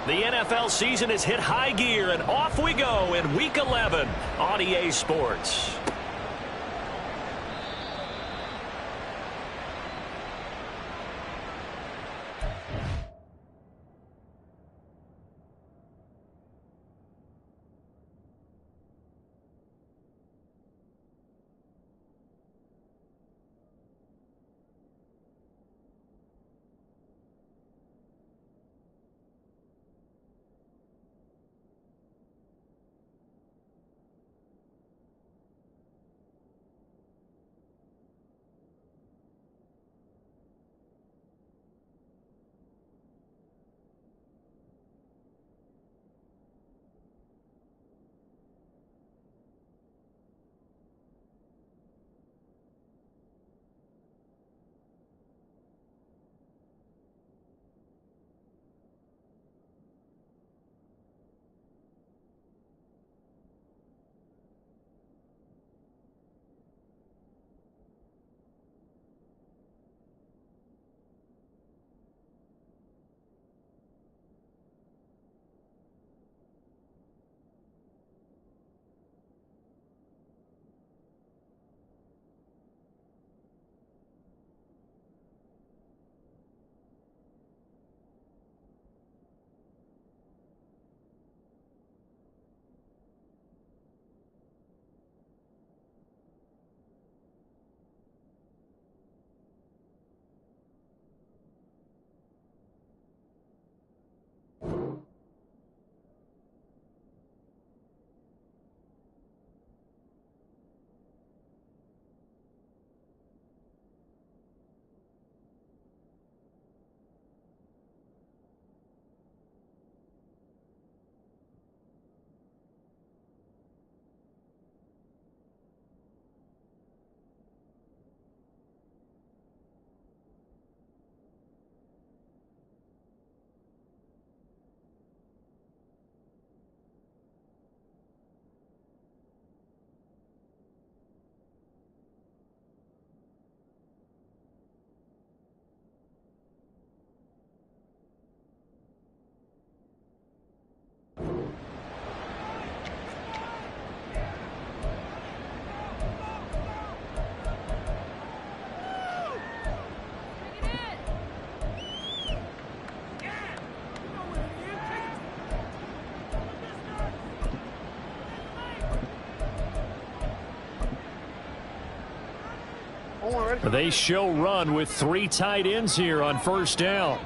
The NFL season has hit high gear, and off we go in Week 11 on EA Sports. They show run with 3 tight ends here on first down.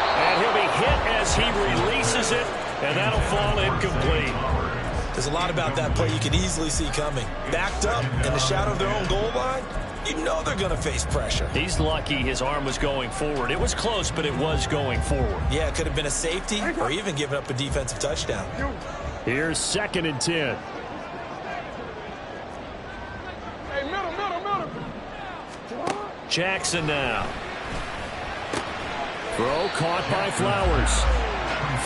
And he'll be hit as he releases it, and that'll fall incomplete. There's a lot about that play you can easily see coming. Backed up in the shadow of their own goal line, you know they're going to face pressure. He's lucky his arm was going forward. It was close, but it was going forward. Yeah, it could have been a safety or even given up a defensive touchdown. Here's 2nd and 10. Jackson now. Throw caught by Flowers.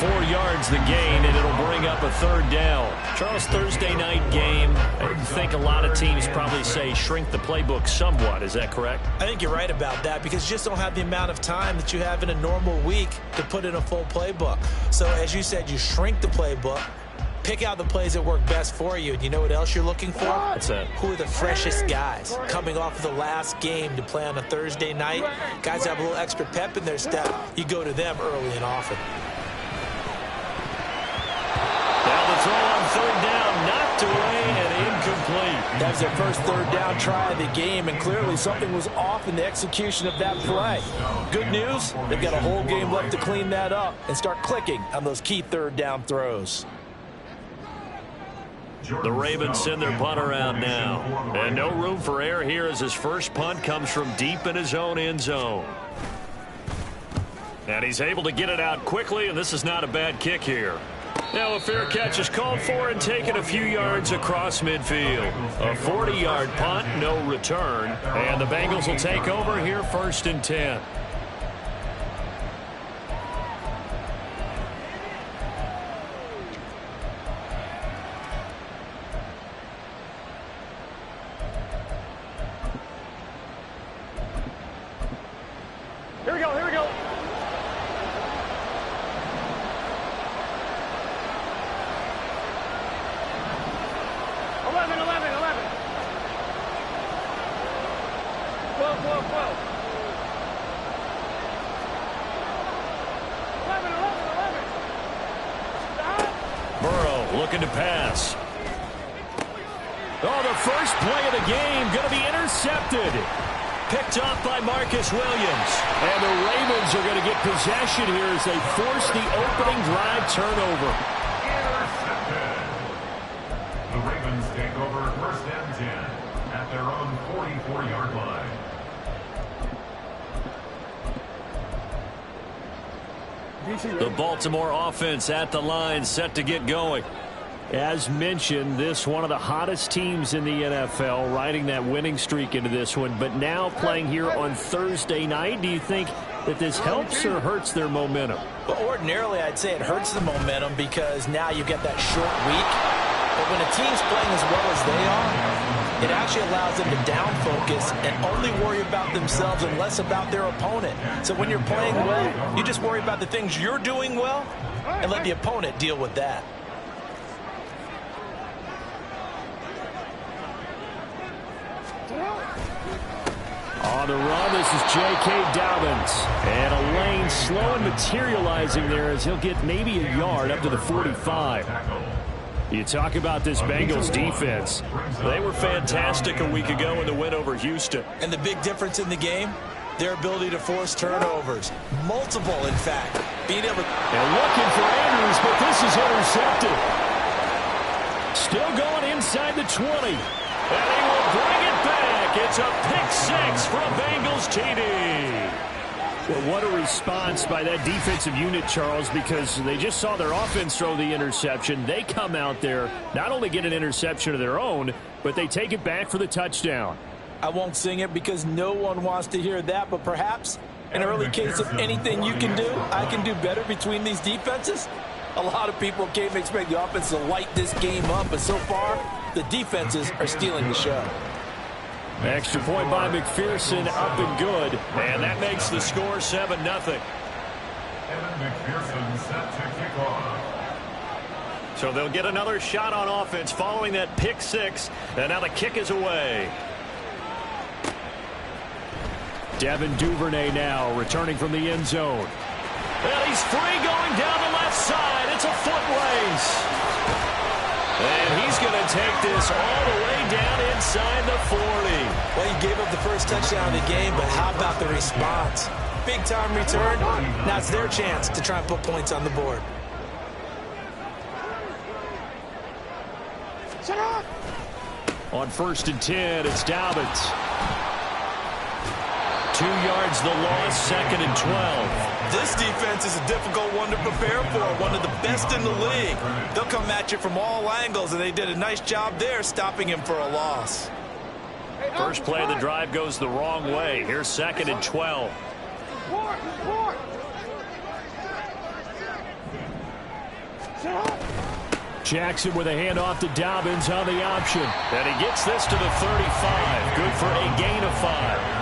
4 yards the gain, and it'll bring up a 3rd down. Charles, Thursday night game, I think a lot of teams probably say shrink the playbook somewhat. Is that correct? I think you're right about that because you just don't have the amount of time that you have in a normal week to put in a full playbook. So as you said, you shrink the playbook. Pick out the plays that work best for you. And you know what else you're looking for? What's that? Who are the freshest guys coming off of the last game to play on a Thursday night? Guys have a little extra pep in their step. You go to them early and often. Now the throw on 3rd down, knocked away and incomplete. That was their first 3rd down try of the game, and clearly something was off in the execution of that play. Good news, they've got a whole game left to clean that up and start clicking on those key 3rd down throws. The Ravens send their punt around now. And no room for error here as his first punt comes from deep in his own end zone. And he's able to get it out quickly, and this is not a bad kick here. Now a fair catch is called for and taken a few yards across midfield. A 40-yard punt, no return. And the Bengals will take over here 1st and 10. Burrow looking to pass. Oh, the first play of the game going to be intercepted. Picked off by Marcus Williams. And the Ravens are going to get possession here as they force the opening drive turnover. Intercepted. The Ravens take over first and 10 at their own 44-yard line. The Baltimore offense at the line, set to get going. As mentioned, this one of the hottest teams in the NFL, riding that winning streak into this one, but now playing here on Thursday night. Do you think that this helps or hurts their momentum? Well, ordinarily, I'd say it hurts the momentum because now you get that short week. But when a team's playing as well as they are, it actually allows them to down focus and only worry about themselves and less about their opponent. So when you're playing well, you just worry about the things you're doing well and let the opponent deal with that. On the run, this is J.K. Dobbins. And a lane slow and materializing there as he'll get maybe a yard up to the 45. You talk about this Bengals defense. They were fantastic a week ago in the win over Houston. And the big difference in the game, their ability to force turnovers. Multiple, in fact. Being able to... And looking for Andrews, but this is intercepted. Still going inside the 20. And he will bring it back. It's a pick six for a Bengals TD. Well, what a response by that defensive unit, Charles, because they just saw their offense throw the interception. They come out there, not only get an interception of their own, but they take it back for the touchdown. I won't sing it because no one wants to hear that, but perhaps an early case of anything you can do, I can do better between these defenses. A lot of people came to expect the offense to light this game up, but so far, the defenses are stealing the show. Extra point by McPherson, up and good. And that makes the score 7-0. Evan McPherson set to kick off. So they'll get another shot on offense following that pick six. And now the kick is away. Devin Duvernay now returning from the end zone. Well, he's free going down the left side. It's a foot race. And he's going to take this all the way down inside the 40. Well, he gave up the first touchdown of the game, but how about the response? Big-time return. Now it's their chance to try and put points on the board. On 1st and 10, it's Dobbins. 2 yards the loss, 2nd and 12. This defense is a difficult one to prepare for, one of the best in the league. They'll come at you from all angles, and they did a nice job there stopping him for a loss. First play of the drive goes the wrong way. Here's 2nd and 12. Jackson with a handoff to Dobbins on the option. And he gets this to the 35. Good for a gain of 5.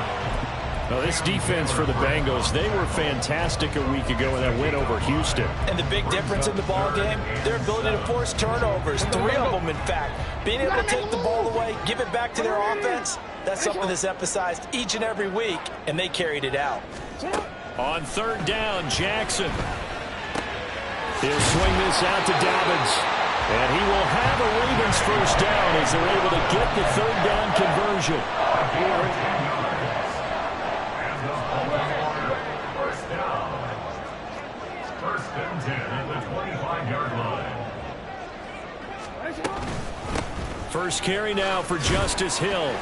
Well, this defense for the Bengals, they were fantastic a week ago in that win over Houston. And the big difference in the ball game, their ability to force turnovers, 3 of them, in fact. Being able to take the ball away, give it back to their offense, that's something that's emphasized each and every week, and they carried it out. On 3rd down, Jackson. He'll swing this out to Dobbins. And he will have a Ravens first down as they're able to get the 3rd down conversion. First and 10 at the 25-yard line. First carry now for Justice Hill.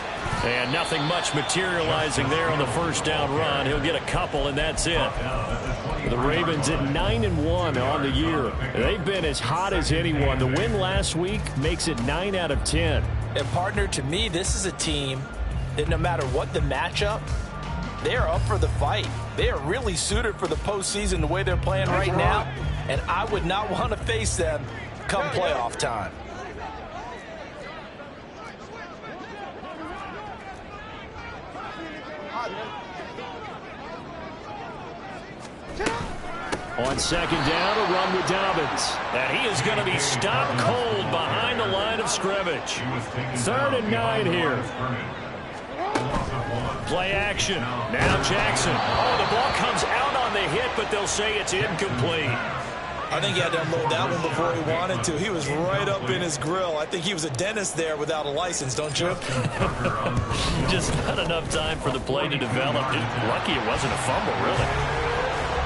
And nothing much materializing there on the first down run. He'll get a couple, and that's it. The Ravens at 9-1 on the year. They've been as hot as anyone. The win last week makes it 9 out of 10. And, partner, to me, this is a team that no matter what the matchup, they are up for the fight. They are really suited for the postseason the way they're playing right now, and I would not want to face them come playoff time. On 2nd down, a run with Dobbins. And he is going to be stopped cold behind the line of scrimmage. 3rd and 9 here. Play action. Now Jackson. Oh, the ball comes out on the hit, but they'll say it's incomplete. I think he had to unload that one before he wanted to. He was right up in his grill. I think he was a dentist there without a license, don't you? Just not enough time for the play to develop. Just lucky it wasn't a fumble, really.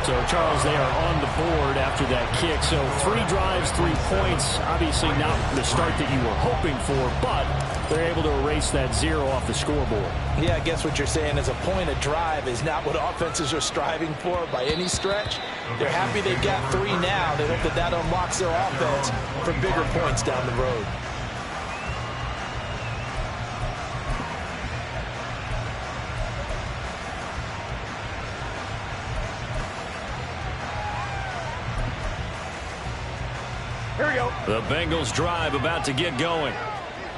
So, Charles, they are on the board after that kick. So 3 drives, 3 points. Obviously not the start that you were hoping for, but they're able to erase that 0 off the scoreboard. Yeah, I guess what you're saying is a point a drive is not what offenses are striving for by any stretch. They're happy they've got 3 now. They hope that that unlocks their offense for bigger points down the road. Here we go. The Bengals drive about to get going.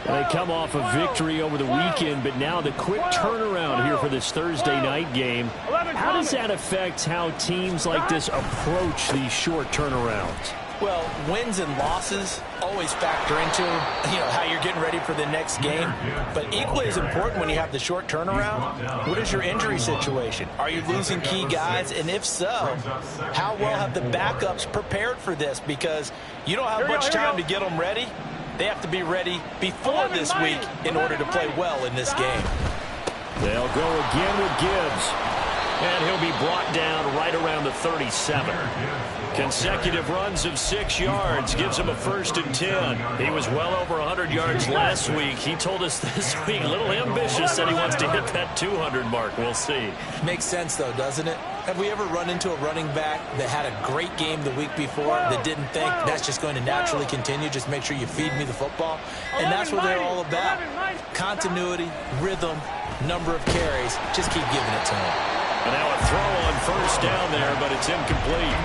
They come off a victory over the weekend, but now the quick turnaround here for this Thursday night game. How does that affect how teams like this approach these short turnarounds? Well, wins and losses always factor into, how you're getting ready for the next game. But equally as important when you have the short turnaround, what is your injury situation? Are you losing key guys? And if so, how well have the backups prepared for this? Because you don't have much time to get them ready. They have to be ready before this week in order to play well in this game. They'll go again with Gibbs. And he'll be brought down right around the 37. Consecutive runs of 6 yards gives him a 1st and 10. He was well over 100 yards last week. He told us this week, a little ambitious, said he wants to hit that 200 mark. We'll see. Makes sense, though, doesn't it? Have we ever run into a running back that had a great game the week before that didn't think that's just going to naturally continue? Just make sure you feed me the football. And that's what they're all about. Continuity, rhythm, number of carries. Just keep giving it to him. And now a throw on 1st down there, but it's incomplete.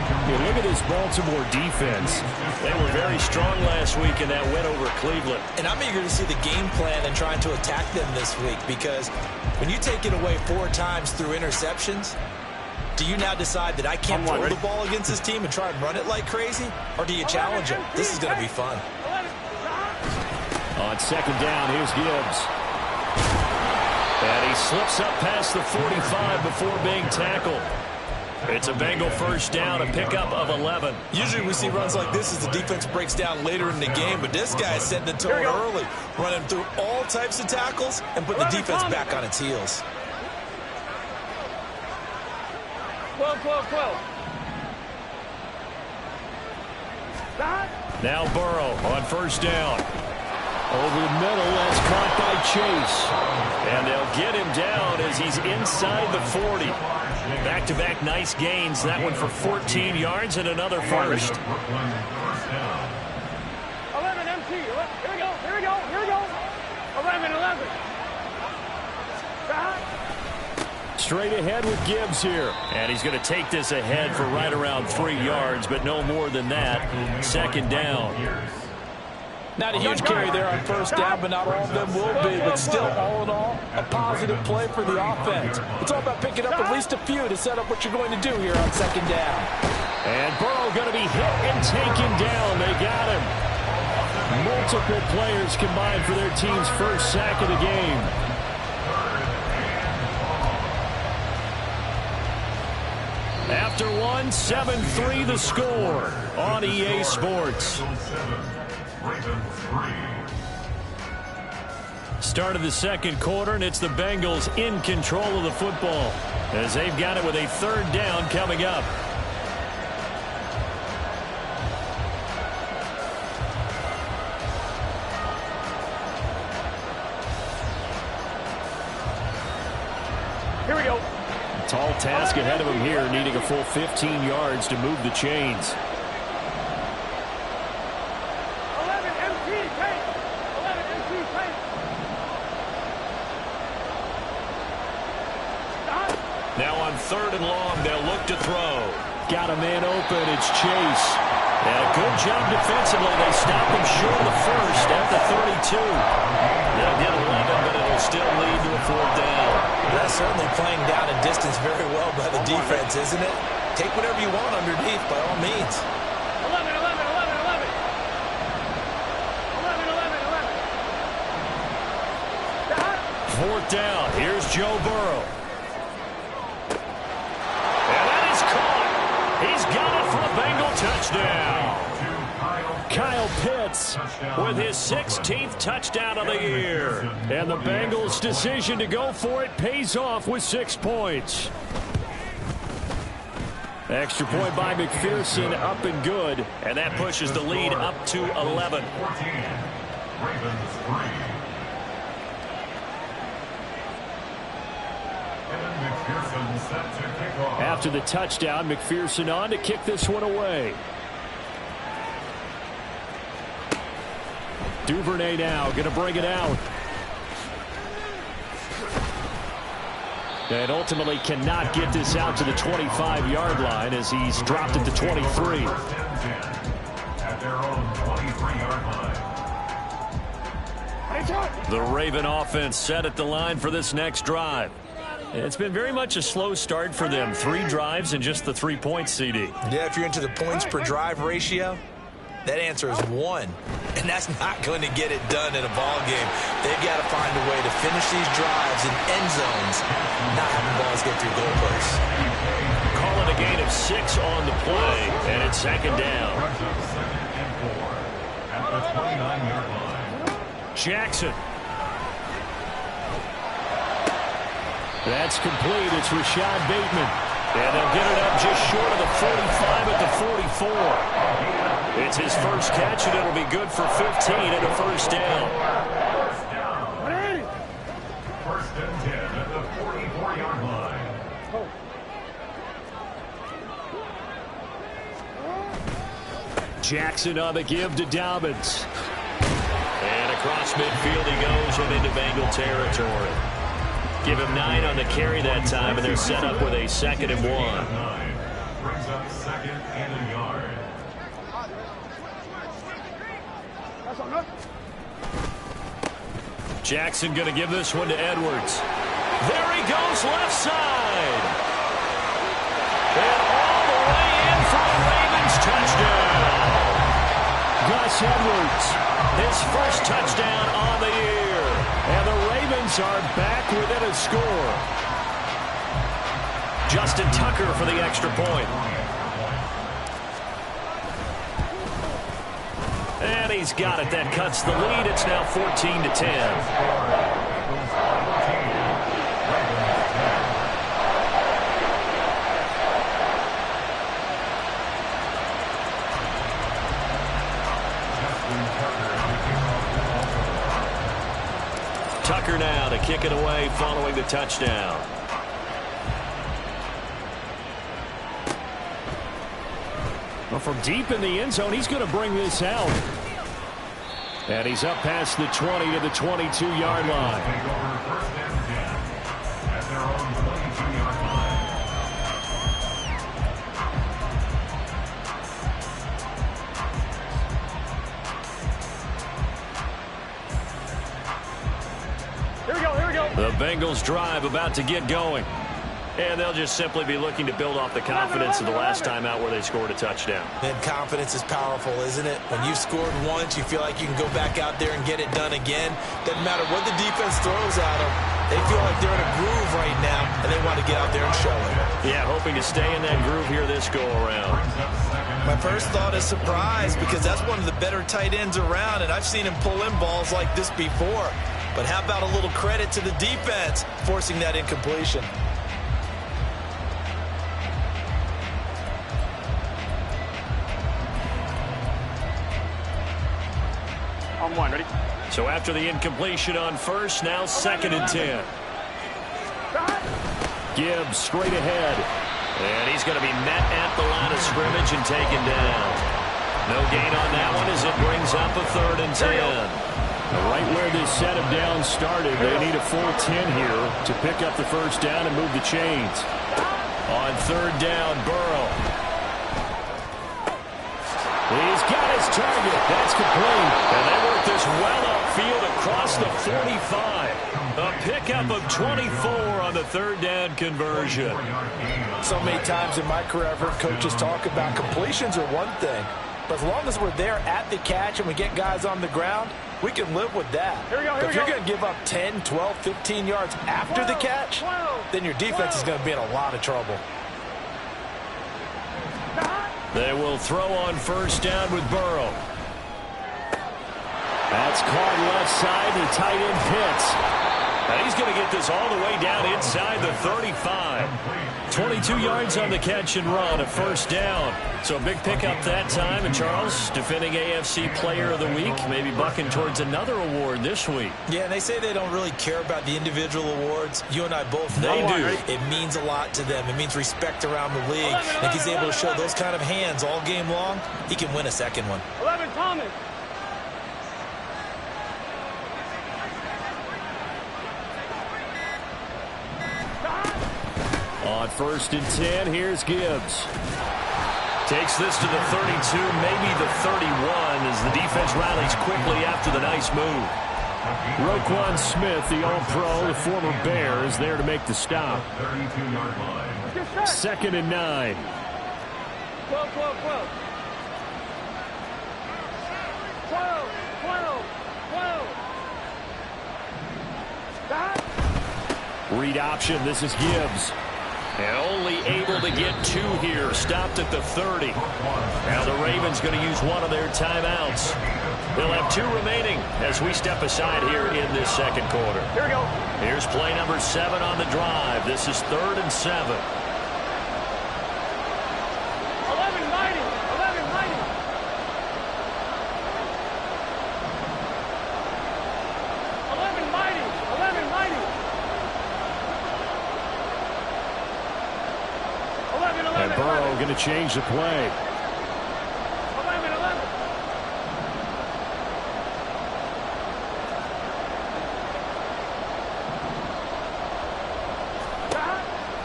Look at this Baltimore defense. They were very strong last week in that win over Cleveland. And I'm eager to see the game plan and trying to attack them this week, because when you take it away 4 times through interceptions, do you now decide that I can't throw the ball against this team and try and run it like crazy? Or do you challenge them? This is going to be fun. On 2nd down, here's Gibbs. And he slips up past the 45 before being tackled. It's a Bengal 1st down, a pickup of 11. Usually we see runs like this as the defense breaks down later in the game, but this guy is setting the tone early, running through all types of tackles and putting the defense back on its heels. 12. Now Burrow on 1st down. Over the middle, that's caught by Chase. And they'll get him down as he's inside the 40. Back-to-back nice gains. That one for 14 yards and another 1st. 11 MT. Here we go. 11. Straight ahead with Gibbs here. And he's going to take this ahead for right around 3 yards, but no more than that. 2nd down. Not a huge carry there on 1st down, but not all of them will be. But still, all in all, a positive play for the offense. It's all about picking up at least a few to set up what you're going to do here on 2nd down. And Burrow going to be hit and taken down. They got him. Multiple players combined for their team's 1st sack of the game. After one, 7-3 the score on EA Sports. Start of the 2nd quarter, and it's the Bengals in control of the football as they've got it with a 3rd down coming up. Here we go. Tall task ahead of him here, needing a full 15 yards to move the chains. 11 MT, take. 11 MT, take. Now on 3rd and long, they'll look to throw. Got a man open, it's Chase. And a good job defensively. They stop him short of the 1st at the 32. They'll get 11, but it'll still lead to a 4th down. That's certainly playing down a distance very well by the defense, isn't it? Take whatever you want underneath, by all means. 11. 11. 4th down. Here's Joe Burrow. And that is caught. He's got it for a Bengal touchdown. Kyle Pitts with his 16th touchdown of the year. And the Bengals' decision to go for it pays off with 6 points. Extra point by McPherson, up and good. And that pushes the lead up to 11. After the touchdown, McPherson on to kick this one away. Duvernay now going to bring it out. And ultimately cannot get this out to the 25-yard line as he's dropped it to 23. At their own 23-yard line. The Raven offense set at the line for this next drive. It's been very much a slow start for them. 3 drives and just the 3 points, CD. Yeah, if you're into the points per drive ratio, that answer is 1. And that's not going to get it done in a ball game. They've got to find a way to finish these drives in end zones, not having balls get through goalposts. Call it a gain of 6 on the play, and it's 2nd down. At the 29-yard line. Jackson. That's complete. It's Rashad Bateman. And they'll get it up just short of the 45 at the 44. It's his first catch, and it'll be good for 15 and a first down. First and 10 at the 44-yard line. Jackson on the give to Dobbins. And across midfield he goes and into Bengal territory. Give him 9 on the carry that time, and they're set up with a 2nd and 1. Brings up 2nd and a yard. Jackson going to give this one to Edwards. There he goes, left side. And all the way in for a Ravens touchdown. Gus Edwards, his first touchdown on the year. And the Ravens are back within a score. Justin Tucker for the extra point. And he's got it. That cuts the lead. It's now 14-10. Tucker now to kick it away following the touchdown. Well, from deep in the end zone, he's going to bring this out. And he's up past the 20 to the 22-yard line. At their own 22-yard line. Here we go. The Bengals drive about to get going. And they'll just simply be looking to build off the confidence of the last time out where they scored a touchdown. And confidence is powerful, isn't it? When you've scored once, you feel like you can go back out there and get it done again. Doesn't matter what the defense throws at them. They feel like they're in a groove right now, and they want to get out there and show it. Yeah, hoping to stay in that groove here this go-around. My first thought is surprise, because that's one of the better tight ends around, and I've seen him pull in balls like this before. But how about a little credit to the defense forcing that incompletion? On 1, ready? So after the incompletion on first, now 2nd and 10. Gibbs straight ahead. And he's going to be met at the line of scrimmage and taken down. No gain on that one as it brings up a 3rd and 10. Right where this set of downs started, they need a full 10 here to pick up the first down and move the chains. On 3rd down, Burrow. He's got his target. That's complete. And they work this well upfield across the 45. A pickup of 24 on the 3rd down conversion. So many times in my career, I've heard coaches talk about completions are one thing, But as long as we're there at the catch and we get guys on the ground, we can live with that. Here we go, But if you're going to give up 10, 12, 15 yards after the catch, then your defense is going to be in a lot of trouble. They will throw on first down with Burrow. That's caught left side to tight end Pitts. And he's going to get this all the way down inside the 35. 22 yards on the catch and run, a first down. So big pickup that time. And Charles, defending AFC Player of the Week, maybe bucking towards another award this week. Yeah, and they say they don't really care about the individual awards. You and I both know They do. It means a lot to them. It means respect around the league. And if he's able to show those kind of hands all game long, he can win a second one. 11, Thomas. On first and 10, here's Gibbs. Takes this to the 32, maybe the 31, as the defense rallies quickly after the nice move. Roquan Smith, the All-Pro, the former Bear, is there to make the stop. 32-yard line. Second and 9. 12, 12, 12. 12, 12, 12. Read option. This is Gibbs. And only able to get 2 here. Stopped at the 30. Now the Ravens going to use one of their timeouts. They'll have 2 remaining as we step aside here in this second quarter. Here we go. Here's play number 7 on the drive. This is 3rd and 7. 11, mighty. 11, mighty. 11, mighty. 11, mighty. 11, 11, And Burrow 11. going to change the play. 11, 11.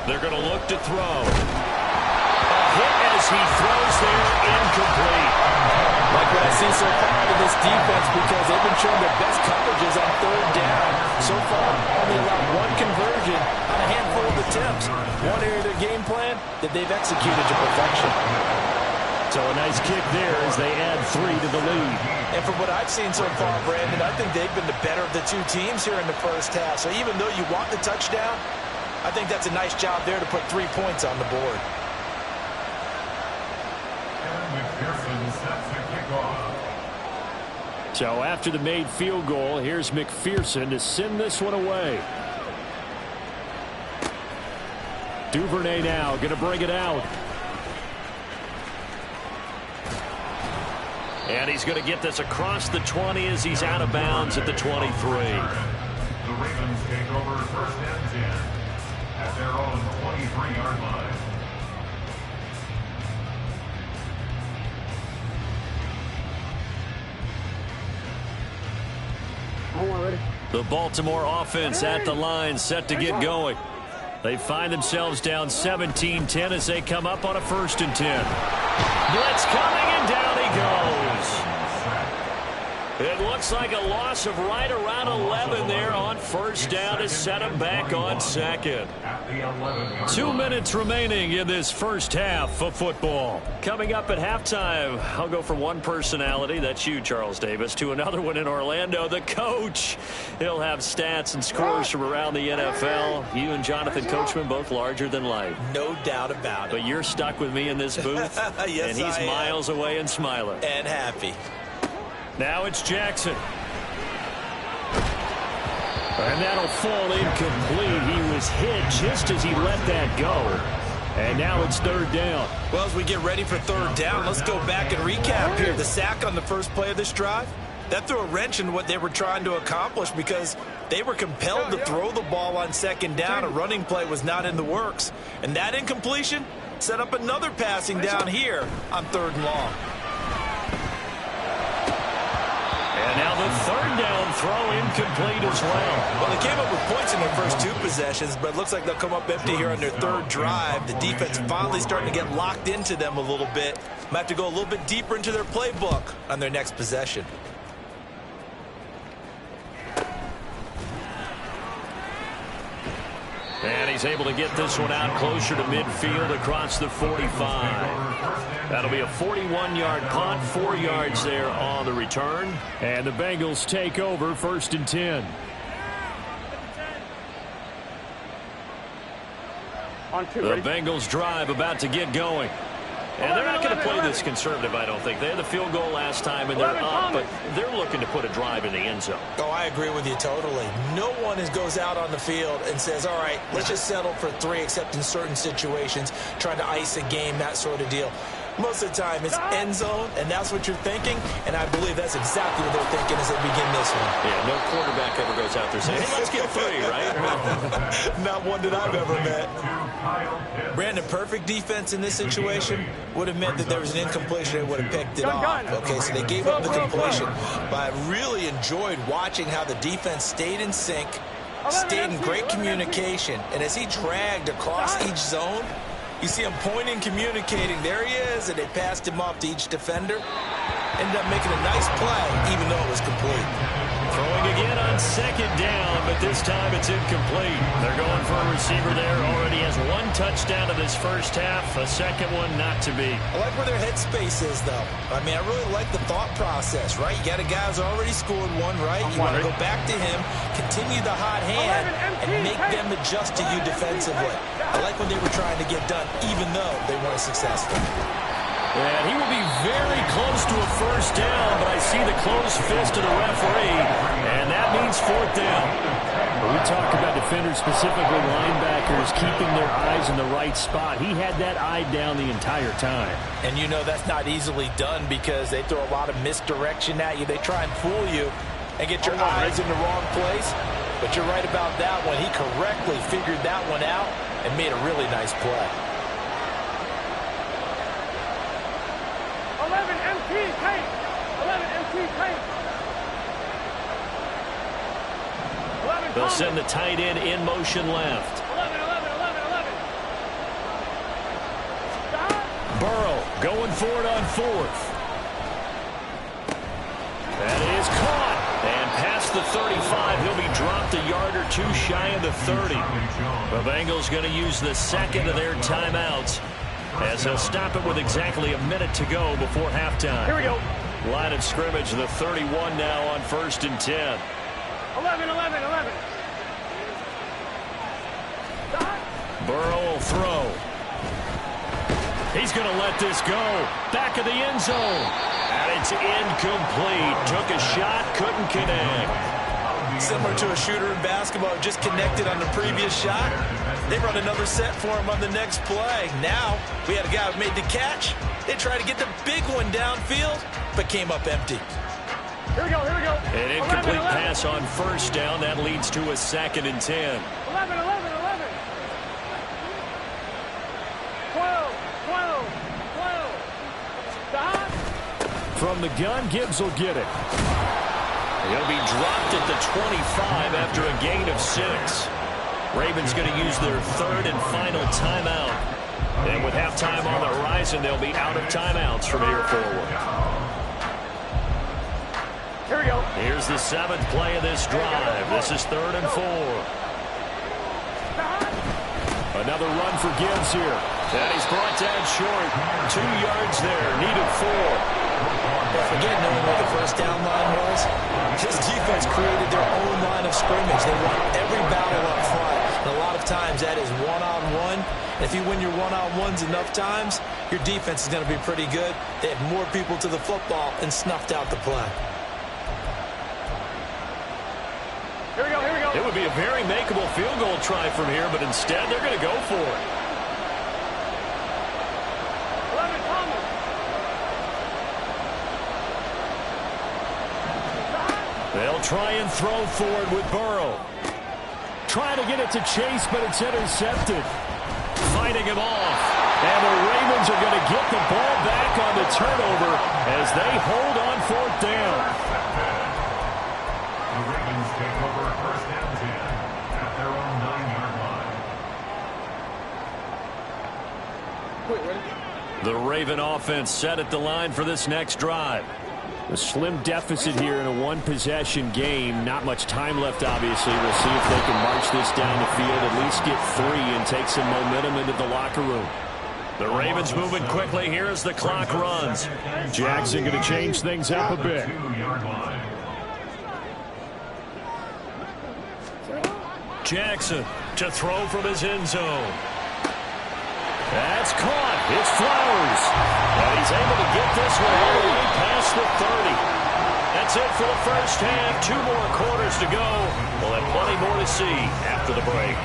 They're going to look to throw. A hit as he throws there, incomplete. Like what I see so far out of this defense, because they've been showing their best coverages on 3rd down. So far, only allowed 1 conversion on a handful of attempts. One area of their game plan that they've executed to perfection. So a nice kick there as they add 3 to the lead. And from what I've seen so far, Brandon, I think they've been the better of the 2 teams here in the first half. So even though you want the touchdown, I think that's a nice job there to put 3 points on the board. McPherson sets the kickoff. So after the made field goal, here's McPherson to send this one away. Duvernay now going to bring it out. And he's going to get this across the 20 as he's out of bounds at the 23. The Ravens take over first and 10 at their own 23-yard line. The Baltimore offense at the line, set to get going. They find themselves down 17-10 as they come up on a 1st and 10. Blitz coming, and down he goes. It looks like a loss of right around 11 there on first down to set him back on 2nd. 2 minutes remaining in this first half of football. Coming up at halftime, I'll go from one personality, that's you, Charles Davis, to another one in Orlando, the coach. He'll have stats and scores from around the NFL. You and Jonathan Coachman both larger than life. No doubt about it. But you're stuck with me in this booth, Yes, and he's I am. miles away and smiling. And happy. Now it's Jackson. And that'll fall incomplete. He was hit just as he let that go. And now it's 3rd down. Well, as we get ready for 3rd down, let's go back and recap here. The sack on the first play of this drive, that threw a wrench in what they were trying to accomplish because they were compelled to throw the ball on 2nd down. A running play was not in the works. And that incompletion set up another passing down here on 3rd and long. And now the 3rd down throw incomplete as well. Well, they came up with points in their first 2 possessions, but it looks like they'll come up empty here on their 3rd drive. The defense finally starting to get locked into them a little bit. Might have to go a little bit deeper into their playbook on their next possession. And he's able to get this one out closer to midfield across the 45. That'll be a 41-yard punt, 4 yards there on the return. And the Bengals take over 1st and 10. The Bengals drive about to get going. And they're not going to play this conservative, I don't think. They had the field goal last time, and they're up, but they're looking to put a drive in the end zone. Oh, I agree with you totally. No one goes out on the field and says, all right, let's just settle for 3, except in certain situations, trying to ice a game, that sort of deal. Most of the time, it's end zone, and that's what you're thinking, and I believe that's exactly what they're thinking as they begin this one. Yeah, no quarterback ever goes out there saying, hey, let's get 3, right? Not one that I've ever met. Brandon, perfect defense in this situation would have meant that there was an incompletion. They would have picked it off. Okay, so they gave up the completion. But I really enjoyed watching how the defense stayed in sync, stayed in great communication, and as he dragged across each zone, you see him pointing, communicating. There he is, and they passed him off to each defender. Ended up making a nice play, even though it was complete. Throwing again on 2nd down, but this time it's incomplete. They're going for a receiver there. Already has 1 touchdown in this first half. A second one not to be. I like where their headspace is, though. I mean, I really like the thought process, right? You got a guy who's already scored 1, right? You want to go back to him, continue the hot hand, and make them adjust to you defensively. I like what they were trying to get done, even though they weren't successful. And he will be very close to a first down, but I see the closed fist of the referee, and that means 4th down. We talk about defenders, specifically linebackers, keeping their eyes in the right spot. He had that eye down the entire time. And you know that's not easily done because they throw a lot of misdirection at you. They try and fool you and get your eyes in the wrong place. But you're right about that one. He correctly figured that one out and made a really nice play. 11 MT tank. 11 MT tank. 11 They'll send the tight end in motion left. 11. Burrow going for it on 4th. That is caught. And past the 35, he'll be dropped a yard or 2 shy of the 30. The Bengals going to use the 2nd of their timeouts, as he'll stop it with exactly a minute to go before halftime. Here we go. Line of scrimmage, the 31 now on 1st and 10. 11. Burrow will throw. He's going to let this go. Back of the end zone. And it's incomplete. Took a shot, couldn't connect. Similar to a shooter in basketball, just connected on the previous shot. They run another set for him on the next play. Now, we had a guy who made the catch. They tried to get the big one downfield, but came up empty. Here we go. An incomplete pass on 1st down. That leads to a 2nd and 10. 11. 12. Stop. From the gun, Gibbs will get it. He'll be dropped at the 25 after a gain of 6. Ravens going to use their 3rd and final timeout. And with halftime on the horizon, they'll be out of timeouts from here forward. Here we go. Here's the 7th play of this drive. This is 3rd and 4. Another run for Gibbs here. And he's brought down short. 2 yards there. Needed 4. Forget knowing where the first down line was. This defense created their own line of scrimmage. They won every battle up front. And a lot of times that is one-on-one. If you win your one-on-ones enough times, your defense is going to be pretty good. They had more people to the football and snuffed out the play. Here we go. It would be a very makeable field goal try from here, but instead they're going to go for it. 11 Thomas. They'll try and throw forward with Burrow. Trying to get it to Chase, but it's intercepted. Fighting him off. And the Ravens are going to get the ball back on the turnover as they hold on 4th down. The Ravens take over 1st and 10 at their own 9-yard line. Wait, ready? The Raven offense set at the line for this next drive. A slim deficit here in a one-possession game. Not much time left, obviously. We'll see if they can march this down the field, at least get 3 and take some momentum into the locker room. The Ravens moving quickly here as the clock runs. Jackson going to change things up a bit. Jackson to throw from his end zone. That's caught. It's Flowers. And he's able to get this one all the way past the 30. That's it for the first half. 2 more quarters to go. We'll have plenty more to see after the break.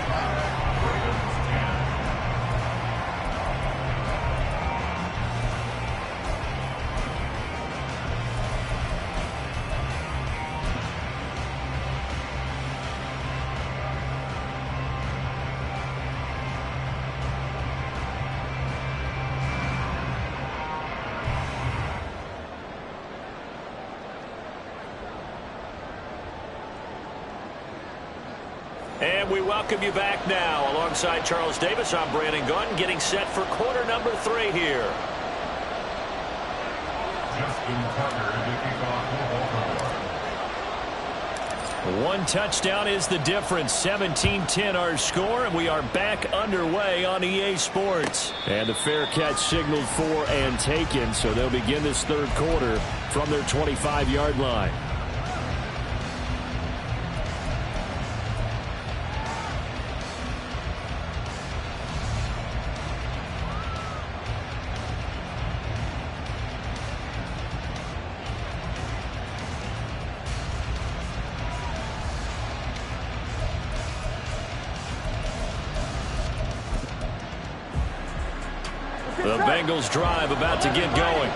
And we welcome you back now. Alongside Charles Davis, I'm Brandon Gunn, getting set for quarter number 3 here. Justin Tucker to kick off the Baltimore. 1 touchdown is the difference. 17-10 our score, and we are back underway on EA Sports. And the fair catch signaled for and taken, so they'll begin this third quarter from their 25-yard line. The Bengals drive about to get going.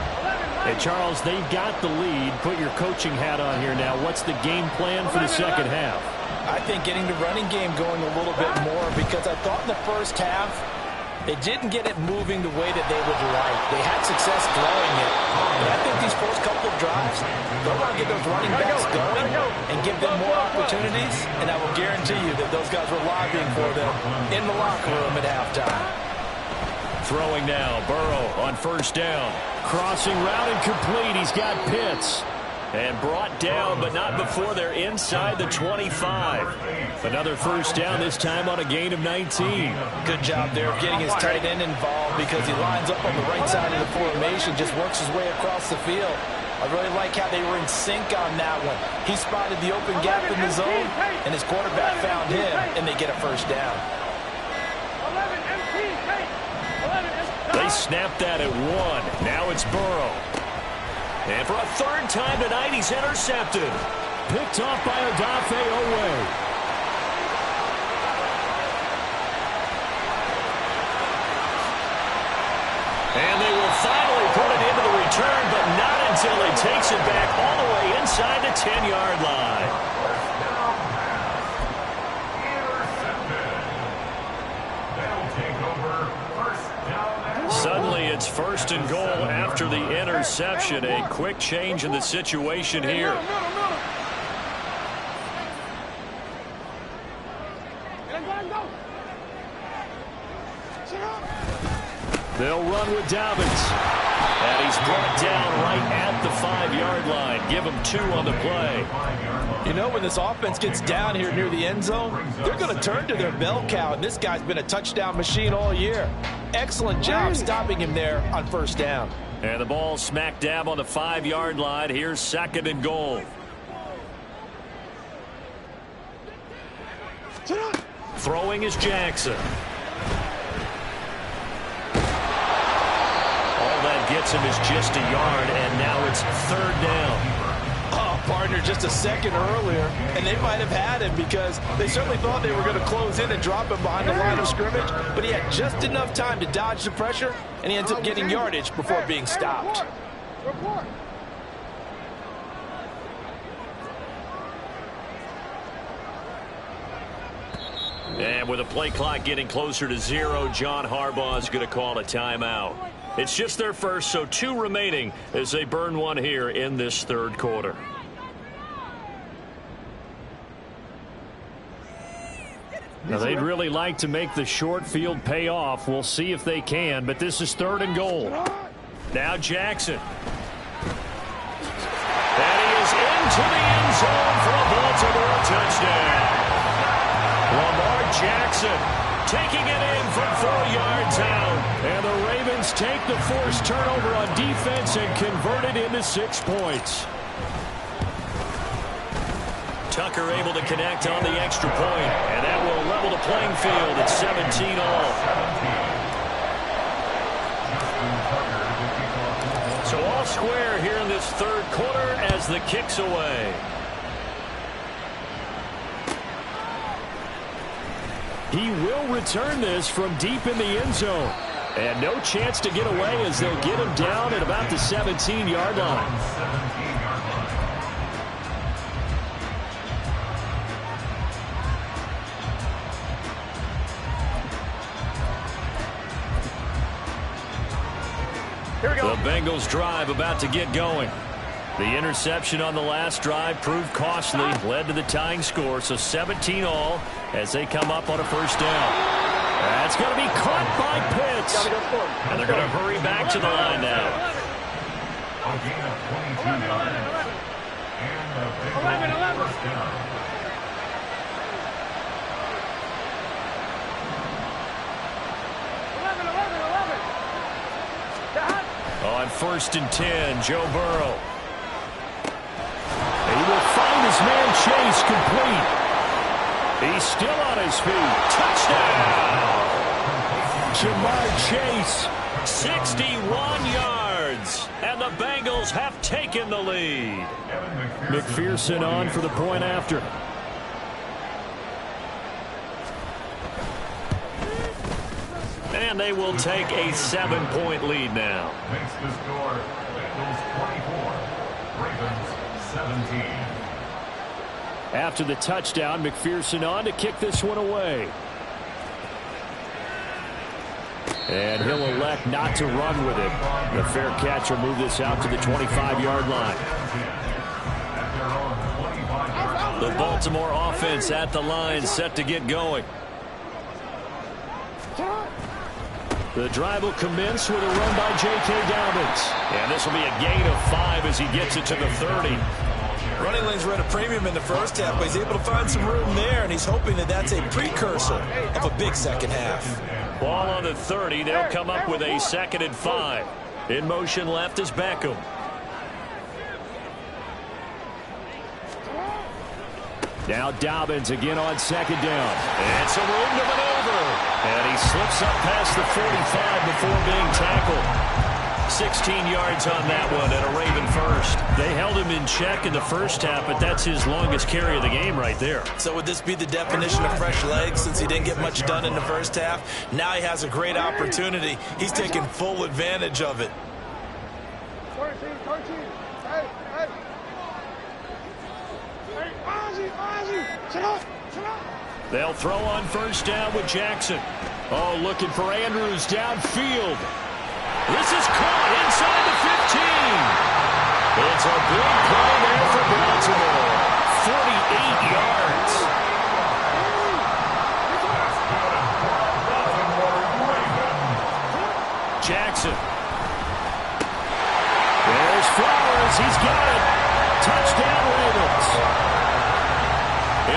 Hey, Charles, they've got the lead. Put your coaching hat on here now. What's the game plan for the second half? I think getting the running game going a little bit more, because I thought in the first half they didn't get it moving the way that they would like. They had success throwing it. But I think these first couple of drives, they'll want to get those running backs going and give them more opportunities, and I will guarantee you that those guys were lobbying for them in the locker room at halftime. Throwing now, Burrow on first down. Crossing route incomplete. He's got Pitts. And brought down, but not before they're inside the 25. Another first down, this time on a gain of 19. Good job there of getting his tight end involved, because he lines up on the right side of the formation, just works his way across the field. I really like how they were in sync on that one. He spotted the open gap in the zone, and his quarterback found him, and they get a first down. They snapped that at 1. Now it's Burrow. And for a 3rd time tonight, he's intercepted. Picked off by Odafe Owe. And they will finally put it into the return, but not until he takes it back all the way inside the 10-yard line. Suddenly it's 1st and goal after the interception. A quick change in the situation here. They'll run with Dobbins. And he's brought down right at the 5-yard line. Give him 2 on the play. You know, when this offense gets down here near the end zone, they're going to turn to their bell cow, and this guy's been a touchdown machine all year. Excellent job stopping him there on first down. And the ball smack dab on the 5-yard line. Here's 2nd and goal. Throwing is Jackson. All that gets him is just a yard, and now it's 3rd down. Oh, partner, just a second earlier, and they might have had him, because they certainly thought they were going to close in and drop him behind the line of scrimmage, but he had just enough time to dodge the pressure, and he ends up getting yardage before being stopped. And with the play clock getting closer to 0, John Harbaugh is going to call a timeout. It's just their first, so 2 remaining as they burn 1 here in this 3rd quarter. Now, they'd really like to make the short field pay off. We'll see if they can, but this is 3rd and goal. Now Jackson. into the end zone for a Baltimore touchdown. Lamar Jackson taking it in from 4 yards out. And the Ravens take the forced turnover on defense and convert it into 6 points. Tucker able to connect on the extra point, and that will level the playing field at 17 all. So all square here in this third quarter as the kick's away. He will return this from deep in the end zone. And no chance to get away as they'll get him down at about the 17-yard line. Here we go. The Bengals drive about to get going. The interception on the last drive proved costly, led to the tying score, so 17 all as they come up on a first down. That's going to be caught by Pitts. And they're going to hurry back to the line now. A gain of 22 yards. And a big first down. On 1st and 10, Joe Burrow. He will find his man Chase complete. He's still on his feet. Touchdown! Jamar Chase. 61 yards. And the Bengals have taken the lead. McPherson on for the point after. And they will take a 7-point lead now. Makes the score Bengals 24, Ravens 17. After the touchdown, McPherson on to kick this one away. And he'll elect not to run with it. The fair catch will move this out to the 25-yard line. The Baltimore offense at the line, set to get going. The drive will commence with a run by J.K. Dobbins. And this will be a gain of 5 as he gets it to the 30. Running lanes were at a premium in the first half, but he's able to find some room there, and he's hoping that that's a precursor of a big second half. Ball on the 30. They'll come up with a 2nd and 5. In motion left is Beckham. Now Dobbins again on 2nd down. And some room to maneuver. And he slips up past the 45 before being tackled. 16 yards on that one and a Raven first. They held him in check in the first half, but that's his longest carry of the game right there. So would this be the definition of fresh legs since he didn't get much done in the first half? Now he has a great opportunity. He's taking full advantage of it. 13. Hey, hey. Hey, Ozzy. Sit up. They'll throw on 1st down with Jackson. Oh, looking for Andrews downfield. This is caught inside the 15. It's a big play there for Baltimore. 48 yards. Jackson. There's Flowers. He's got it. Touchdown, Ravens.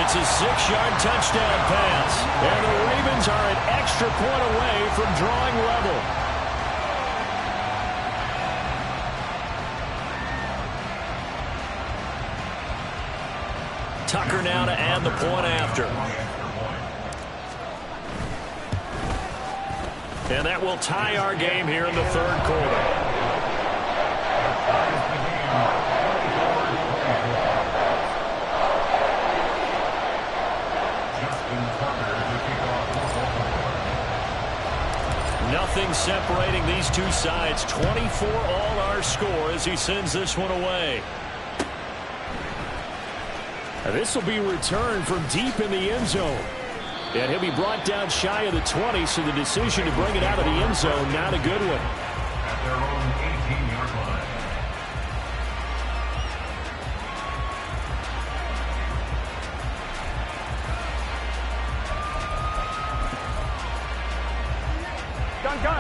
It's a 6-yard touchdown pass. And the Ravens are an extra point away from drawing level. Tucker now to add the point after. And that will tie our game here in the third quarter. Nothing separating these two sides. 24 all our score as he sends this one away. This will be returned from deep in the end zone. And he'll be brought down shy of the 20, so the decision to bring it out of the end zone, not a good one. At their own 18-yard line.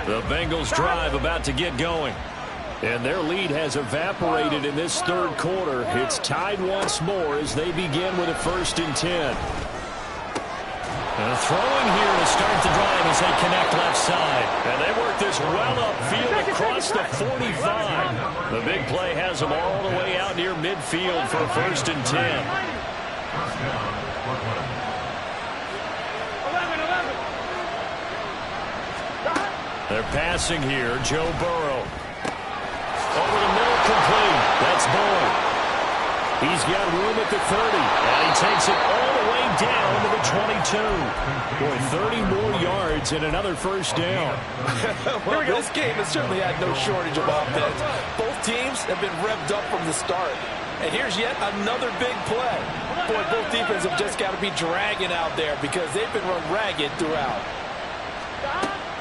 The Bengals drive about to get going. And their lead has evaporated in this third quarter. It's tied once more as they begin with a 1st and 10. And throwing here to start the drive as they connect left side. And they work this well upfield across the 45. The big play has them all the way out near midfield for a 1st and 10. 1st down, Brooklyn. 11. They're passing here. Joe Burrow. Over the middle, complete. That's Boyd. He's got room at the 30, and he takes it all the way down to the 22. Boy, 30 more yards and another 1st down. Well, this game has certainly had no shortage of offense. Both teams have been revved up from the start. And here's yet another big play. Boy, both defenses have just got to be dragging out there because they've been run ragged throughout.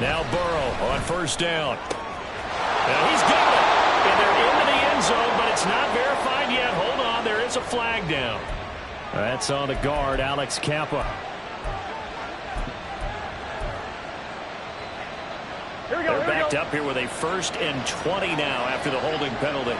Now Burrow on 1st down. Now he's got it. And they're into the end zone, but it's not verified yet. Hold on, there is a flag down. That's on the guard, Alex Kappa. They're backed up here with a 1st and 20 now after the holding penalty.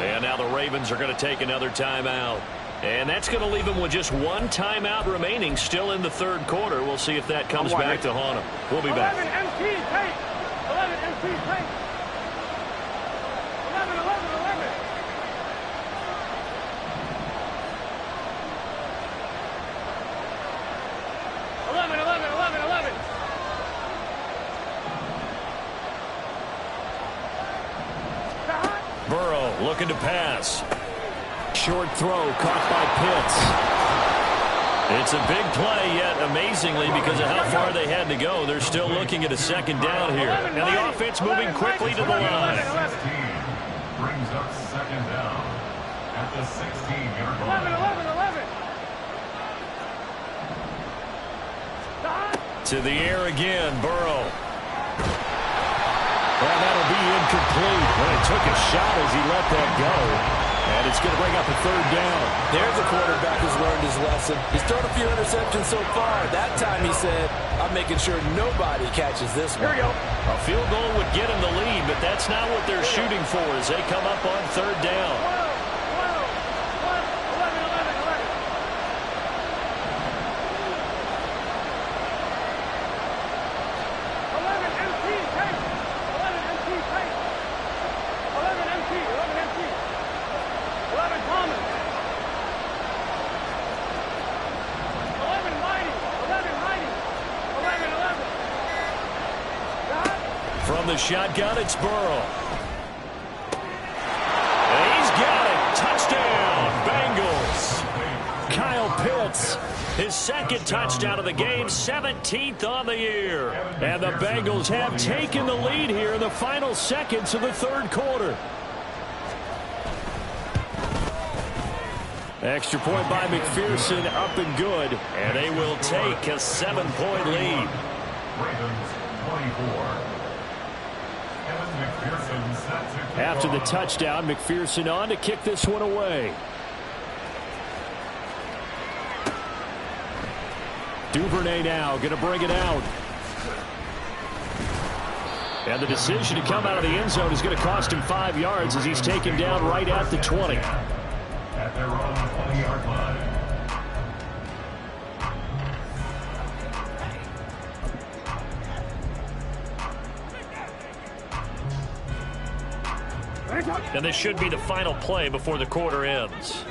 And now the Ravens are going to take another timeout. And that's going to leave them with just one timeout remaining still in the third quarter. We'll see if that comes back to haunt them. We'll be back. 11 MT, take. 11 MT, take. 11, 11, 11. 11, 11, 11, 11. Burrow looking to pass. Short throw caught by Pitts. It's a big play, yet amazingly, because of how far they had to go, they're still looking at a 2nd down here. And the offense moving quickly to the line. 16 brings up 2nd down at the 16-yard line. 11, 11, 11. To the air again, Burrow. Well, that'll be incomplete. But it took a shot as he let that go. And it's going to bring up a 3rd down. There's a quarterback who's learned his lesson. He's thrown a few interceptions so far. That time he said, I'm making sure nobody catches this one. Here we go. A field goal would get him the lead, but that's not what they're shooting for as they come up on 3rd down. 11 Thomas. 11 Mighty. 11 Mighty. 11, 11. From the shotgun, it's Burrow. And he's got it. Touchdown, Bengals. Kyle Pitts, his 2nd touchdown of the game, 17th on the year. And the Bengals have taken the lead here in the final seconds of the third quarter. Extra point by McPherson, up and good. And they will take a 7-point lead. Ravens 24. After the touchdown, McPherson on to kick this one away. Duvernay now going to bring it out. And the decision to come out of the end zone is going to cost him 5 yards as he's taken down right at the 20. At their own 20-yard line. And this should be the final play before the quarter ends.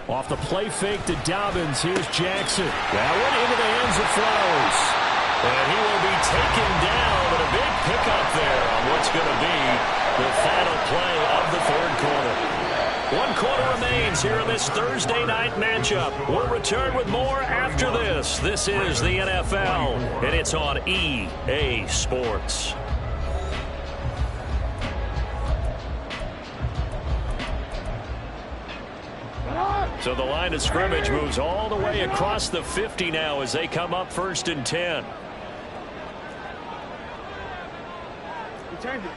Off the play fake to Dobbins. Here's Jackson. That one into the hands of Flowers. And he will be taken down, but a big pickup there on what's going to be the final play of the third quarter. 1 quarter remains here in this Thursday night matchup. We'll return with more after this. This is the NFL, and it's on EA Sports. So the line of scrimmage moves all the way across the 50 now as they come up 1st and 10. He turned it.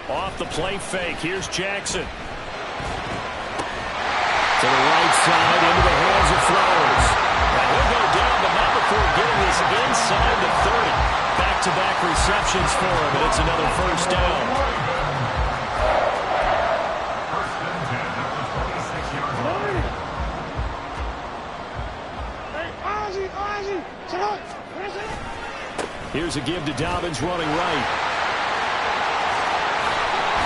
Off the play fake. Here's Jackson. To the right side, into the hands of Flowers. Now he'll go down, but not before getting this inside the 30. Back-to-back receptions for him, and it's another first down. First and 10 at the 26-yard line. Here's a give to Dobbins running right.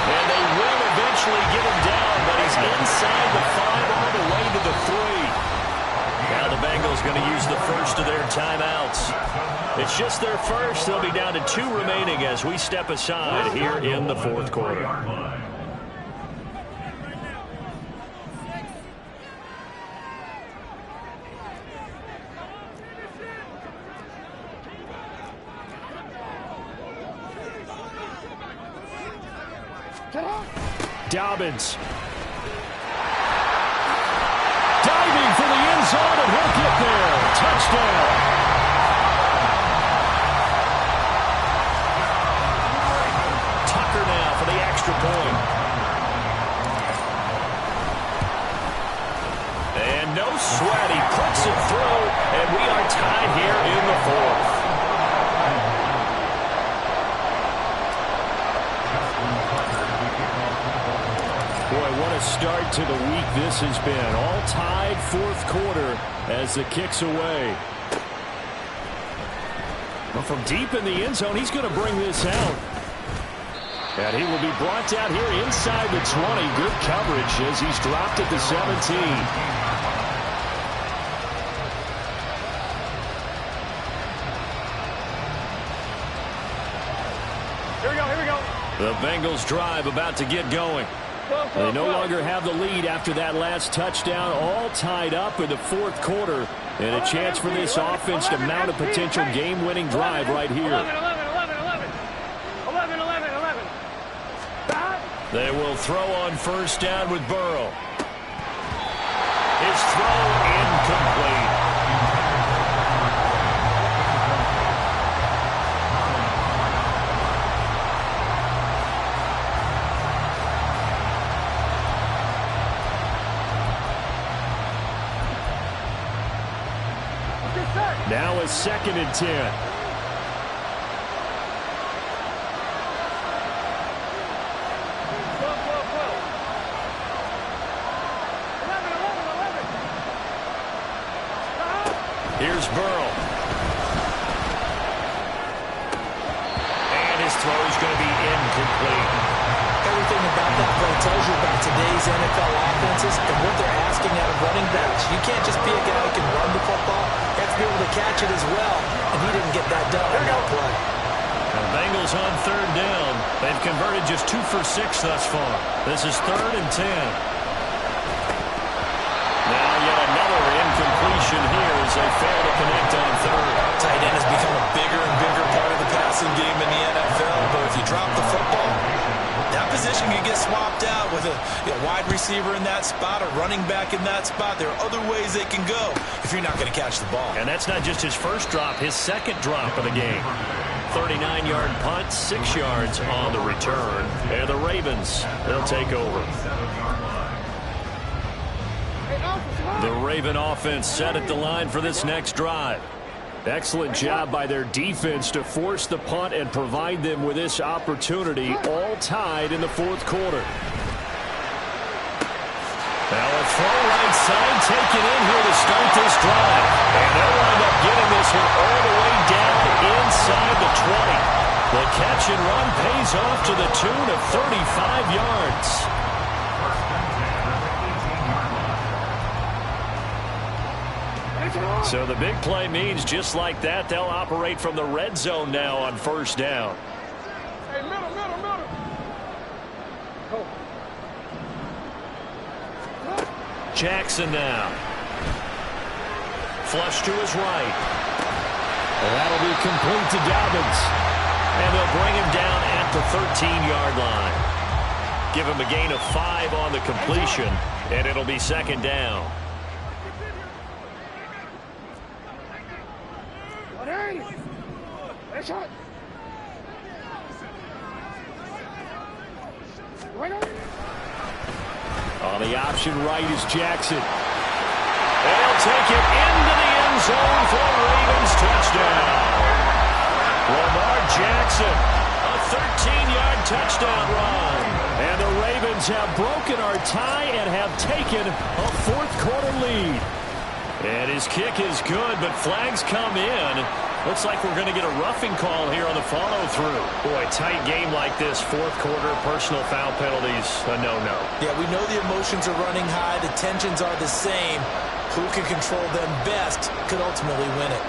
And they will eventually get him down, but he's inside the 5 all the way to the 3. Now the Bengals going to use the first of their timeouts. It's just their first. They'll be down to 2 remaining as we step aside here in the fourth quarter. Dobbins. Diving for the end zone, and he'll get there. Touchdown. Tucker now for the extra point. And no sweat. He puts it through, and we are tied here in the fourth. Boy, what a start to the week this has been. All tied fourth quarter as the kick's away. Well, from deep in the end zone, he's going to bring this out. And he will be brought down here inside the 20. Good coverage as he's dropped at the 17. Here we go, here we go. The Bengals drive about to get going. They no longer have the lead after that last touchdown, all tied up in the fourth quarter, and a chance for this offense to mount a potential game-winning drive right here. 11. They will throw on first down with Burrow. His throw incomplete. Now a 2nd and 10. Here's Burrow. And his throw is going to be incomplete. Everything about that play tells you about today's NFL offenses and what they're asking out of running backs. You can't just be a guy who can run the football. You have to be able to catch it as well, and he didn't get that done on that play. The Bengals on 3rd down. They've converted just 2 for 6 thus far. This is 3rd and 10. Now yet another incompletion here as they fail to connect on 3rd. Tight end has become a bigger and bigger part of the passing game in the NFL, but if you drop the football, that position can get swapped out with a wide receiver in that spot, a running back in that spot. There are other ways they can go if you're not going to catch the ball. And that's not just his first drop, his 2nd drop of the game. 39-yard punt, 6 yards on the return. And the Ravens, they'll take over. The Raven offense set at the line for this next drive. Excellent job by their defense to force the punt and provide them with this opportunity, all tied in the fourth quarter. Now a throw right side taken in here to start this drive. And they'll wind up getting this one all the way down inside the 20. The catch and run pays off to the tune of 35 yards. So the big play means just like that, they'll operate from the red zone now on first down. Hey, middle. Go. Jackson now. Flush to his right. And that'll be complete to Dobbins. And they'll bring him down at the 13-yard line. Give him a gain of 5 on the completion, and it'll be 2nd down. shot. On the option right is Jackson. They'll take it into the end zone for a Ravens touchdown. Lamar Jackson, a 13-yard touchdown run. And the Ravens have broken our tie and have taken a fourth-quarter lead. And his kick is good, but flags come in. Looks like we're going to get a roughing call here on the follow-through. Boy, tight game like this, fourth quarter, personal foul penalties, a no-no. Yeah, we know the emotions are running high. The tensions are the same. Who can control them best could ultimately win it.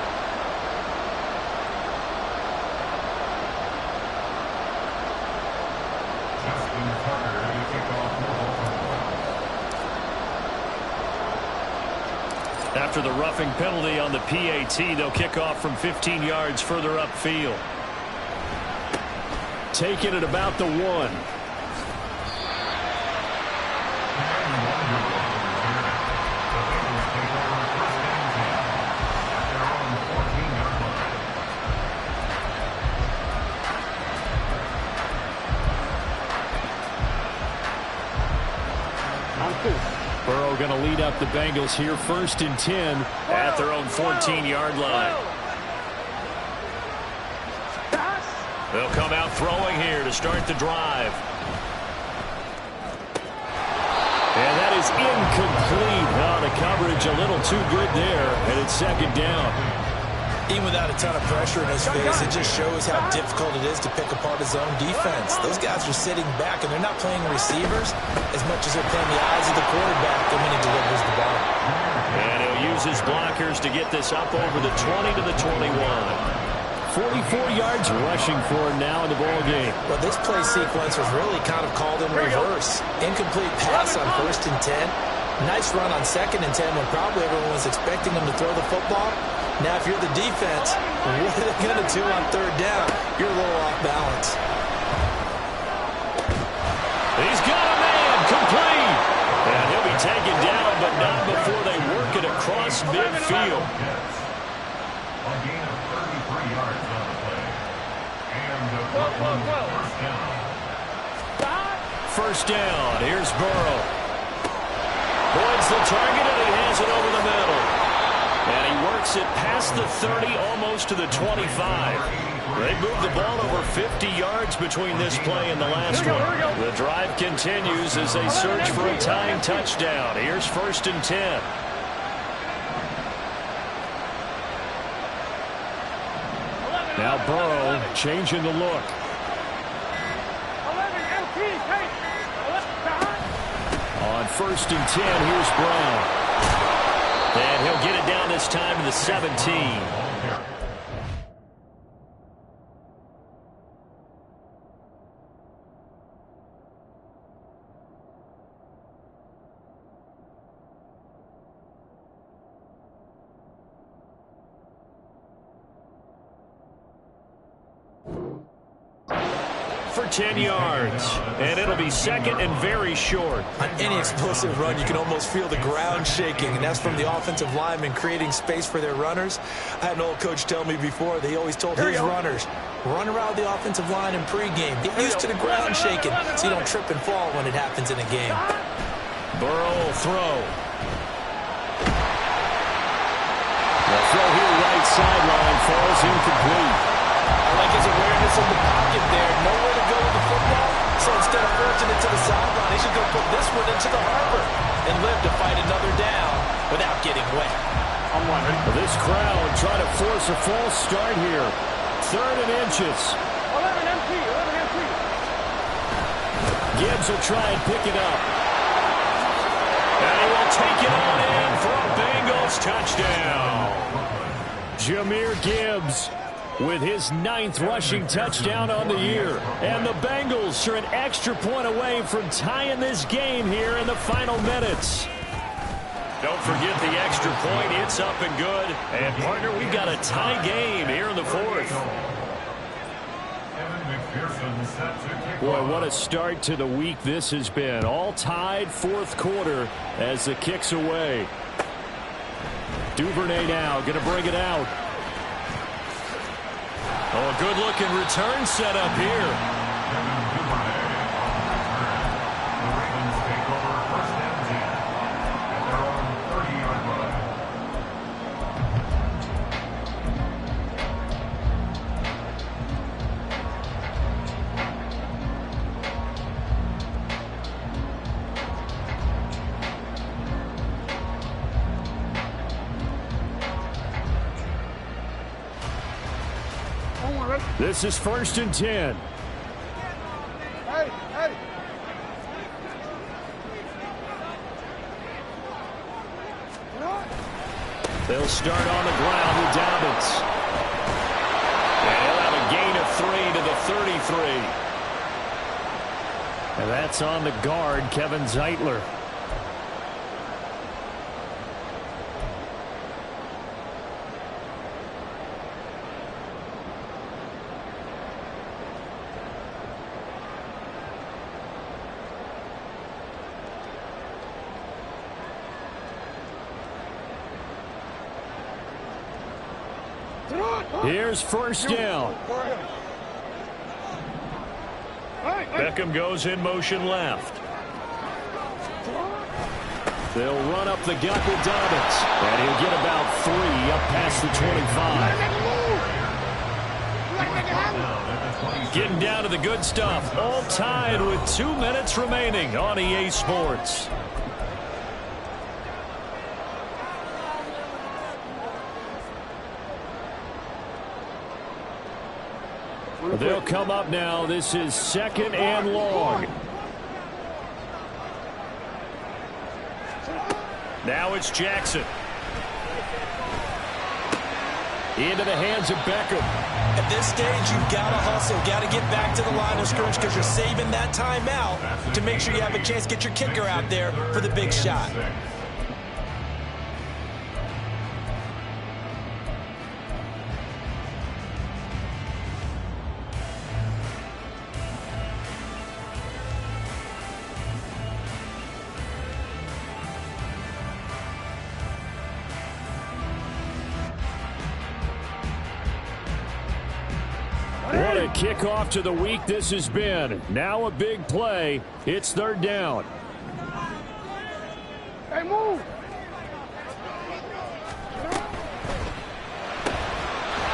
After the roughing penalty on the PAT, they'll kick off from 15 yards further upfield. Take it at about the 1. Burrow going to lead up the Bengals here, 1st and 10 at their own 14-yard line. They'll come out throwing here to start the drive. And that is incomplete. Oh, the coverage a little too good there, and it's 2nd down. Even without a ton of pressure in his face, it just shows how difficult it is to pick apart his own defense. Those guys are sitting back, and they're not playing receivers as much as they're playing the eyes of the quarterback when he delivers the ball. And he'll use his blockers to get this up over the 20 to the 21. 44 yards rushing for him now in the ball game. Well, this play sequence was really kind of called in reverse. Incomplete pass on 1st and 10. Nice run on 2nd and 10 when probably everyone was expecting him to throw the football. Now, if you're the defense, what are they going to do on 3rd down? You're a little off balance. He's got a man, complete. And he'll be taken down, but not before they work it across midfield. A gain of 33 yards on the play. And the first down. 1st down, here's Burrow. Points the target, and he has it over the middle. And he works it past the 30, almost to the 25. They moved the ball over 50 yards between this play and the last one. The drive continues as they search for a tying touchdown. Here's 1st and 10. Now Burrow changing the look. 11 MP, take. On 1st and 10, here's Brown. And he'll get it down this time to the 17. For 10 yards, and it'll be 2nd and very short. On any explosive run, you can almost feel the ground shaking, and that's from the offensive linemen creating space for their runners. I had an old coach tell me before that he always told his runners, run around the offensive line in pregame. Get used to the ground shaking so you don't trip and fall when it happens in a game. Burrow will throw. The throw here right sideline falls incomplete. I like his awareness of the pocket there. Nowhere to go with the football. So instead of forcing it to the sideline, he should go put this one into the harbor and live to fight another down without getting wet. This crowd trying to force a false start here. 3rd and inches. 11 MP, 11 MP. Gibbs will try and pick it up. And he will take it on in for a Bengals touchdown. Jahmyr Gibbs with his 9th rushing touchdown on the year. And the Bengals are an extra point away from tying this game here in the final minutes. Don't forget the extra point. It's up and good. And, partner, we've got a tie game here in the 4th. Boy, what a start to the week this has been. All tied 4th quarter as the kick's away. Duvernay now going to bring it out. Oh, a good-looking return set up here. The Ravens take over first and 10 at their own 30-yard line. This is 1st and 10. Hey, hey. They'll start on the ground with Dobbins. And he'll have a gain of 3 to the 33. And that's on the guard, Kevin Zeitler. Here's 1st down. Beckham goes in motion left. They'll run up the gut with Dobbins. And he'll get about 3 up past the 25. Getting down to the good stuff. All tied with 2 minutes remaining on EA Sports. They'll come up now. This is 2nd and long. Now it's Jackson. Into the hands of Beckham. At this stage, you've got to hustle, got to get back to the line of scrimmage because you're saving that timeout to make sure you have a chance to get your kicker out there for the big shot. What a kickoff to the week this has been. Now a big play. It's 3rd down. Hey, move.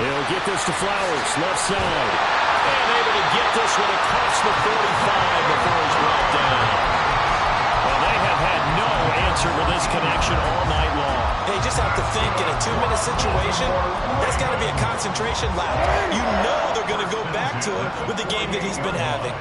He'll get this to Flowers, left side. And able to get this one across the 45 before he's brought down. Well, they have had no answer for this connection all night long. They just have to think in a 2-minute situation, that's got to be a concentration lap. You know they're going to go back to him with the game that he's been having.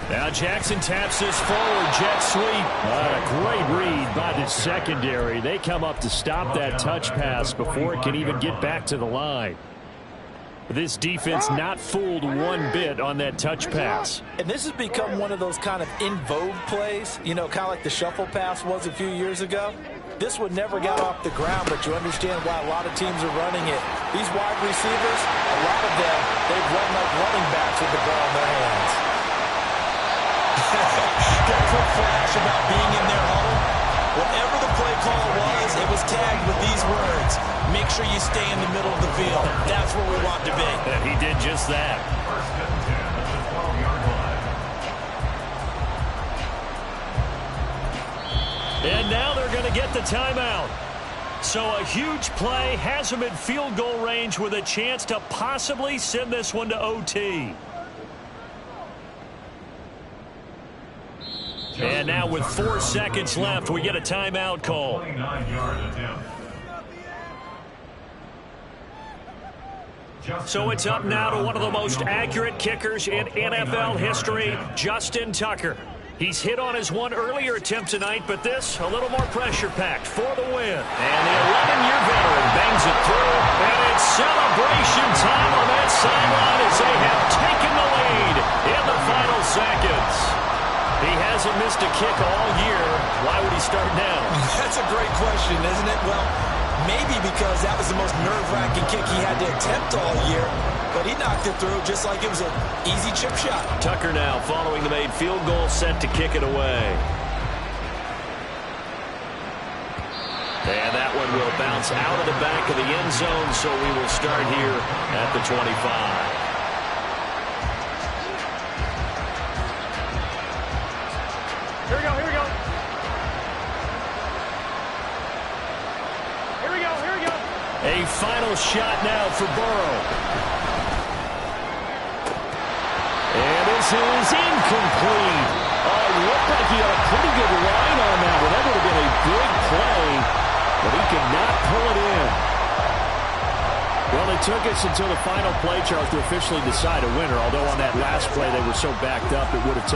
Now Jackson taps this forward, jet sweep. A great read by the secondary. They come up to stop that touch pass before it can even get back to the line. This defense not fooled one bit on that touch pass. And this has become one of those kind of in vogue plays, you know, kind of like the shuffle pass was a few years ago. This one never got off the ground, but you understand why a lot of teams are running it. These wide receivers, a lot of them, they've run like running backs with the ball in their hands. Got a quick flash about being in their huddle. Whatever the play call was, it was tagged with these words. Make sure you stay in the middle of the field. That's where we want to be. And he did just that. First and 10 at the 12-yard line. And now they're going to get the timeout. So a huge play has them in field goal range with a chance to possibly send this one to OT. And now with 4 seconds left, we get a timeout call. 29-yard attempt. So it's up now to one of the most accurate kickers in NFL history, Justin Tucker. He's hit on his one earlier attempt tonight, but this a little more pressure-packed for the win. And the 11-year veteran bangs it through, and it's celebration time on that sideline as they have taken the lead in the final seconds. He hasn't missed a kick all year. Why would he start now? That's a great question, isn't it? Well, maybe because that was the most nerve-wracking kick he had to attempt all year. But he knocked it through just like it was an easy chip shot. Tucker now following the made field goal, set to kick it away. And that one will bounce out of the back of the end zone, so we will start here at the 25. Here we go, here we go. Here we go, here we go. A final shot now for Burrow. And this is incomplete. Oh, looked like he had a pretty good line on that one. That would have been a big play, but he could not pull it in. Well, it took us until the final play, Charles, to officially decide a winner, although on that last play they were so backed up it would have taken